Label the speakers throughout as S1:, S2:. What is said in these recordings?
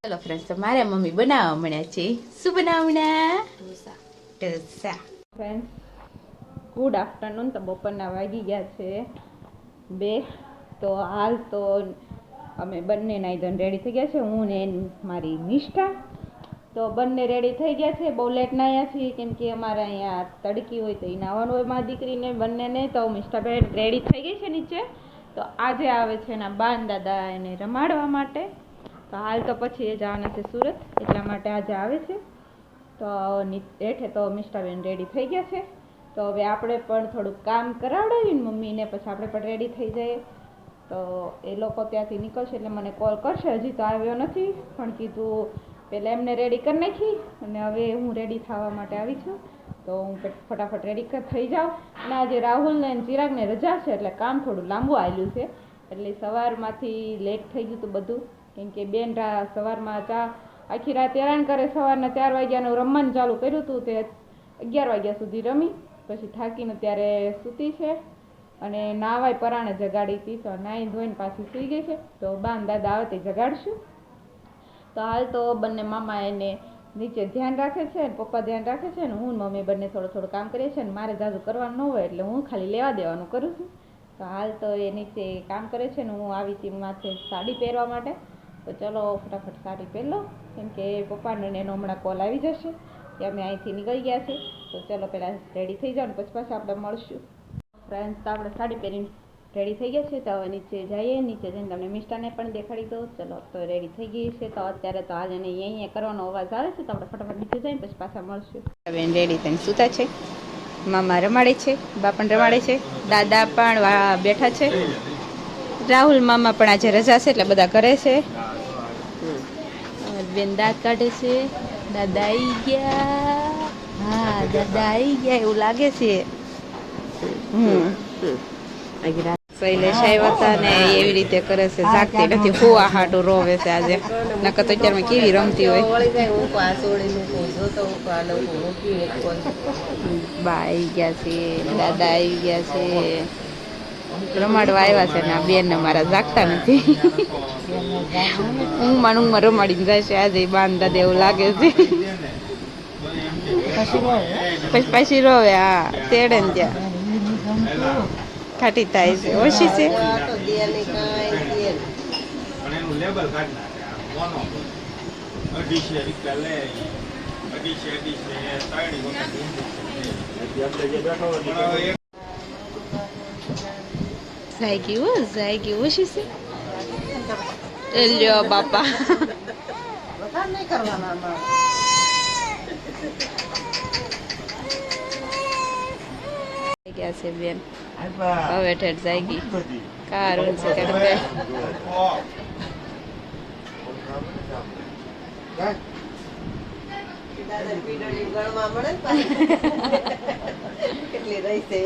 S1: ચલો ફ્રેન્ડ્સ, તો મારા મમ્મી બનાવવા મળ્યા છે. શું બનાવવાના? ઢોસા. Friends, good afternoon. તો બપોરના વાગી ગયા છે 2. તો હાલ તો અમે બંને નાઈ ધોઈને રેડી થઈ ગયા છે, હું ને મારી નિષ્ઠા. તો બંને રેડી થઈ ગયા છે. બહુ લેટ નાહ્યા છીએ કેમ કે અમારે અહીંયા તડકી હોય તો એ નાહવાનું હોય મારી દીકરીને બંનેને. તો મિષ્ઠાબેન રેડી થઈ ગઈ છે નીચે. તો આજે આવે છે એના બાન દાદા એને રમાડવા માટે. તો હાલ તો પછી એ જવાના છે સુરત, એટલા માટે આજે આવે છે. તો હેઠે તો મિષ્ઠાબેન રેડી થઈ ગયા છે. તો હવે આપણે પણ થોડુંક કામ કરાવડાવીએ ને મમ્મીને, પછી આપણે પણ રેડી થઈ જઈએ. તો એ લોકો ત્યાંથી નીકળશે એટલે મને કોલ કરશે. હજી તો આવ્યો નથી, પણ કીધું પહેલાં એમને રેડી કરી નાખી અને હવે હું રેડી થવા માટે આવી છું. તો હું ફટાફટ રેડી થઈ જાઉં. અને આજે રાહુલને ચિરાગને રજા છે એટલે કામ થોડું લાંબુ આવેલું છે, એટલે સવારમાંથી લેટ થઈ ગયું હતું બધું. કેમ કે બેન સવારમાં આખી રાત હેરાન કરે. સવારના 4 વાગ્યાનું રમવાનું ચાલુ કર્યું હતું, તે 11 વાગ્યા સુધી રમી, પછી થાકીને ત્યારે સૂતી છે. અને નાવાય પરાણે જગાડી હતી, તો નાહી ધોઈને પાછી સૂઈ ગઈ છે. તો બાન દાદા આવે તે જગાડશું. તો હાલ તો બંને મામા એને નીચે ધ્યાન રાખે છે, પપ્પા ધ્યાન રાખે છે, ને હું મમ્મી બંને થોડું કામ કરીએ છીએ. ને મારે જાજુ કરવાનું ન હોય એટલે હું ખાલી લેવા દેવાનું કરું છું. તો હાલ તો એ નીચે કામ કરે છે ને હું આવી હતી માથે સાડી પહેરવા માટે. તો ચલો ફટાફટ સાડી પહેર લો, કેમ કે પપ્પાને એનો હમણાં કોલ આવી જશે કે અમે અહીંથી નીકળી ગયા છે. તો ચલો પહેલાં રેડી થઈ જાઓ ને પછી પાછા આપણે મળશું. ફ્રેન્ડ્સ, તો આપણે સાડી પહેરીને રેડી થઈ ગયા છે. તો હવે નીચે જઈએ, નીચે જઈને તમને મિષ્ટાને પણ દેખાડી દો. ચલો, તો રેડી થઈ ગઈ છે. તો અત્યારે તો આજે અહીંયા કરવાનો અવાજ આવે છે, તો આપણે ફટાફટ નીચે જઈને પછી પાછા મળશું. બેન રેડી થઈને સૂતા છે, મામા રમાડે છે, બા પણ રમાડે છે, દાદા પણ બેઠા છે. રાહુલ મામા પણ આજે રજા છે એટલે બધા કરે છે. બેન દાંત કાઢે છે. દાદા આવી ગયા. હા, દાદા આવી ગયા એવું લાગે છે. શૈલેષ આવ્યા હતા ને એવી રીતે કરે છે, જાગતી નથી, હોવા હાટું રોવે છે આજે. નકર તો અત્યારમાં કેવી રમતી હોય. બા આવી ગયા છે, દાદા આવી ગયા છે, રમાડવા આવ્યા છે. ને બેન ને મારા જાગતા નથી, ઊંઘમાં રમાડીને જાય છે આજે બાન દાદા એવું લાગે છે. પછી રોવે. હા, તેડે ને ત્યાં ખાટી થાય છે, ઓછી છે. જાયગી ઓછી છે. લ્યો બાપા, ગયા છે બેન. હવે ઠેઠ જાયગી કારું છે કે
S2: કેટલી રહી છે.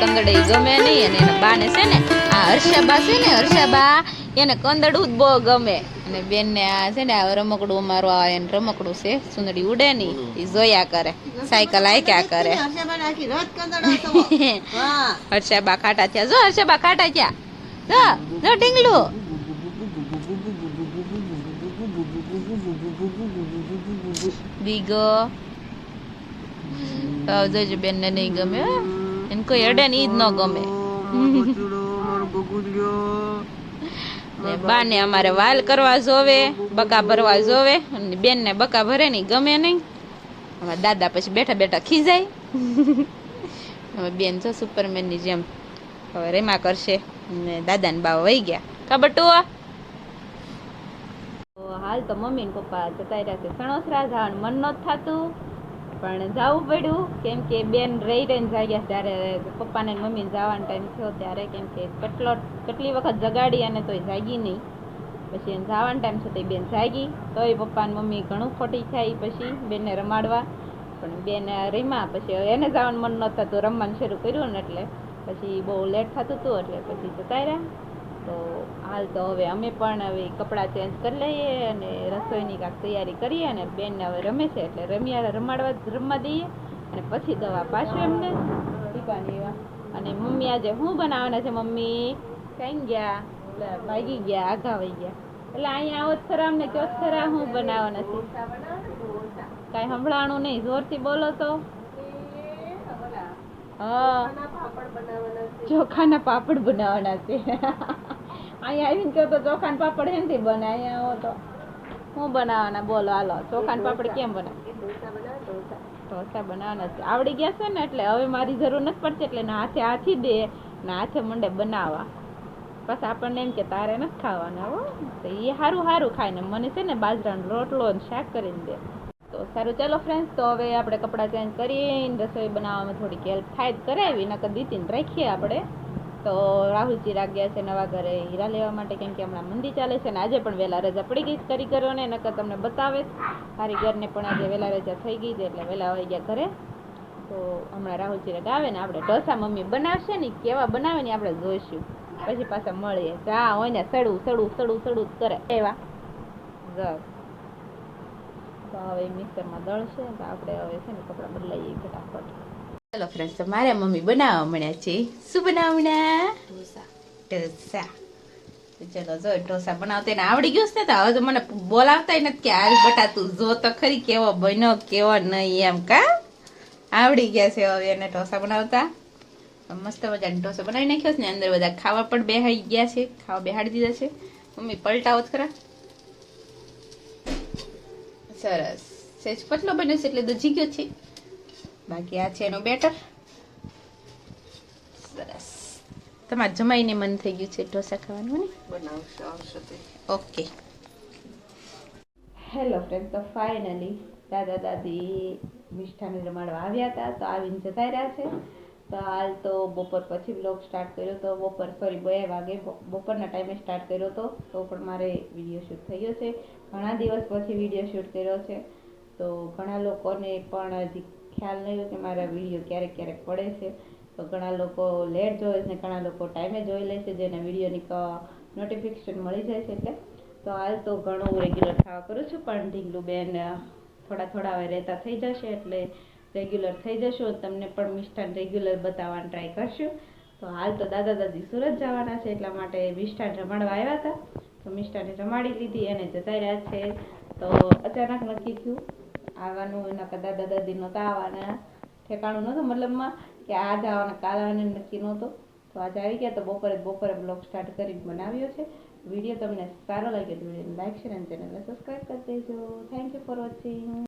S1: કંદડે ઈ ગમે નહીં. અને એના બાને છે ને આ હર્ષાબા છે ને હર્ષાબા એને કંદડું જ બહુ ગમે. અને બેન ને આ છે ને આ રમકડું અમારું આ એને રમકડું છે સુંદડી ઉડે ની એ જોયા કરે, સાયકલ આયક્યા કરે. હર્ષાબા ખાટા થયા, જો હર્ષાબા ખાટા થયા, જો જો ઢીંગલું. બીગો જોજો બેન ને નહીં ગમે, એને કોઈ અડે ને ઈ જ ન ગમે. બા ને અમારે વાલ કરવા જોવે, બકા ભરવા જોવે, અને બેન ને બકા ભરે ની ગમે નહીં. અમારા દાદા પછી બેઠા બેઠા ખીજાય. હવે બેન જો સુપરમેન ની જેમ હવે રેમા કરશે ને દાદા ને બા વહી ગયા કબટુ. હાલ તો મમ્મી ને પપ્પા જતા રહ્યા છે સણોસરા, જવાનું મન નહોતું થતું પણ જવું પડ્યું, કેમ કે બેન રહી રહીને જાગ્યા. ત્યારે પપ્પા ને મમ્મી ને જવાનો ટાઈમ થયો ત્યારે, કેમ કે કેટલી વખત જગાડી અને તોય જાગી નહીં. પછી એને જવાનો ટાઈમ થયો તો બેન જાગી, તોય પપ્પા ને મમ્મી ઘણું ખોટી થાય. પછી બેનને રમાડવા પણ બેન રમ્યા, પછી એને જવાનું મન નહોતું થતું, રમવાનું શરૂ કર્યું ને એટલે પછી બહુ લેટ થતું હતું એટલે પછી જતા રહ્યા. તો હાલ તો હવે અમે પણ હવે કપડાં ચેન્જ કરી લઈએ અને રસોઈની કાંઈક તૈયારી કરીએ. અને બેનને હવે રમે છે એટલે રમવા દઈએ અને પછી દવા પાછું એમને દીપાની. અને મમ્મી આજે શું બનાવવાના છે? મમ્મી કઈ ગયા? ભાગી ગયા, આઘા વહી ગયા. એટલે અહીંયા આવો જ ખરા, અમને કયો ખરા શું બનાવવાના છે? કાંઈ સંભળાણું નહીં, જોરથી બોલો તો. હા, ચોખાના પાપડ બનાવવાના છે. અહીંયા આવીને કહો તો ચોખાના પાપડ એમથી બને, અહીંયા આવો તો શું બનાવવાના બોલો? હાલો, ચોખાના પાપડ કેમ બનાવે? ઢોસા બનાવવાના છે. આવડી ગયા છે ને એટલે હવે મારી જરૂર નથી પડતી, એટલે હાથે હાથી દે ને હાથે મંડે બનાવવા. પછી આપણને એમ કે તારે નથી ખાવાના હો, તો એ સારું સારું ખાય ને મને છે ને બાજરાનો રોટલો ને શાક કરીને દે. તો સારું, ચાલો ફ્રેન્ડ્સ, તો હવે આપણે કપડાં ચેન્જ કરીને રસોઈ બનાવવામાં થોડીક હેલ્પ થાય જ કરાવી, નકર દીતીને રાખીએ આપણે. તો રાહુલજી રાગ ગયા છે નવા ઘરે હીરા લેવા માટે, કેમ કે હમણાં મંદી ચાલે છે ને આજે પણ વહેલા રજા પડી ગઈ કારીગરોને, નકર તમને બતાવે કારીગરને પણ આજે વહેલા રજા થઈ ગઈ હતી એટલે વહેલા આવી ગયા ઘરે. તો હમણાં રાહુલજી રાગ આવે ને આપણે ઢોસા મમ્મી બનાવશે ને કેવા બનાવે ને આપણે જોઈશું, પછી પાછા મળીએ. જા હોય ને સડું સડું સડું સડું જ કરે એવા જાવ. તો હવે મિક્સરમાં દળશે તો આપણે હવે છે ને કપડાં બદલાઈએ ફટાફટ. ચલો ફ્રેન્ડ્સ, તો મારા મમ્મી બનાવવા મળ્યા છે. શું બનાવના? ઢોસા. ચલો જો ઢોસા બનાવતા એને આવડી ગયું છે ને, તો હવે તો મને બોલાવતા નથી કે હાલ બટા તું જો તો ખરી કેવો બન્યો કેવો નહીં એમ. કા આવડી ગયા છે હવે એને ઢોસા બનાવતા. મસ્ત મજાનો ઢોસો બનાવી નાખ્યો છે ને, અંદર બધા ખાવા પણ બેહાડી ગયા છે, ખાવા બેહાડી દીધા છે. મમ્મી પલટાવો જ ખરા. સરસ, સેજ પતલો બન્યો છે એટલે દજી ગયો છે. બાકી આ છે એનું બેટર. સરસ, તમારે જમાઈને મન થઈ ગયું છે ઢોસા ખાવાનું ને? ઓકે. હેલો ફ્રેન્ડ, તો ફાઇનલી દાદા દાદી મિષ્ઠાને રમાડવા આવ્યા હતા, તો આવીને જતા રહ્યા છે. તો હાલ તો બપોર પછી બ્લોગ સ્ટાર્ટ કર્યો તો, સોરી 2 વાગે બપોરના ટાઈમે સ્ટાર્ટ કર્યો હતો, તો પણ મારે વિડીયો શૂટ થયો છે. ઘણા દિવસ પછી વિડીયો શૂટ કર્યો છે, તો ઘણા લોકોને પણ હજી ખ્યાલ નહીં કે મારા વિડીયો ક્યારેક ક્યારેક પડે છે. તો ઘણા લોકો લેટ જોવે છે ને ઘણા લોકો ટાઈમે જોઈ લે છે, જેને વિડીયોની નોટિફિકેશન મળી જાય છે એટલે. તો હાલ તો ઘણું રેગ્યુલર થવા કરું છું, પણ ઢીંગલું બેન થોડા હવે રહેતા થઈ જશે એટલે રેગ્યુલર થઈ જશું. તમને પણ મિષ્ઠાન રેગ્યુલર બતાવવાનું ટ્રાય કરશું. તો હાલ તો દાદા દાદી સુરત જવાના છે એટલા માટે મિષ્ઠાન રમાડવા આવ્યા હતા, તો મિષ્ઠાને રમાડી લીધી અને જતા રહ્યા છે. તો અચાનક નક્કી થયું આવવાનું, એના દાદા દાદી નહોતા આવવાના, ઠેકાણું નહોતું મતલબમાં કે આ જવાના કાલ આવવાનું નક્કી નહોતું. તો આજે આવી ગયા, તો બપોરે બ્લોગ સ્ટાર્ટ કરીને બનાવ્યો છે. વિડીયો તમને સારો લાગ્યો તો વિડીયોને લાઈક શેર અને ચેનલને સબસ્ક્રાઈબ કરી દેજો. Thank you for watching.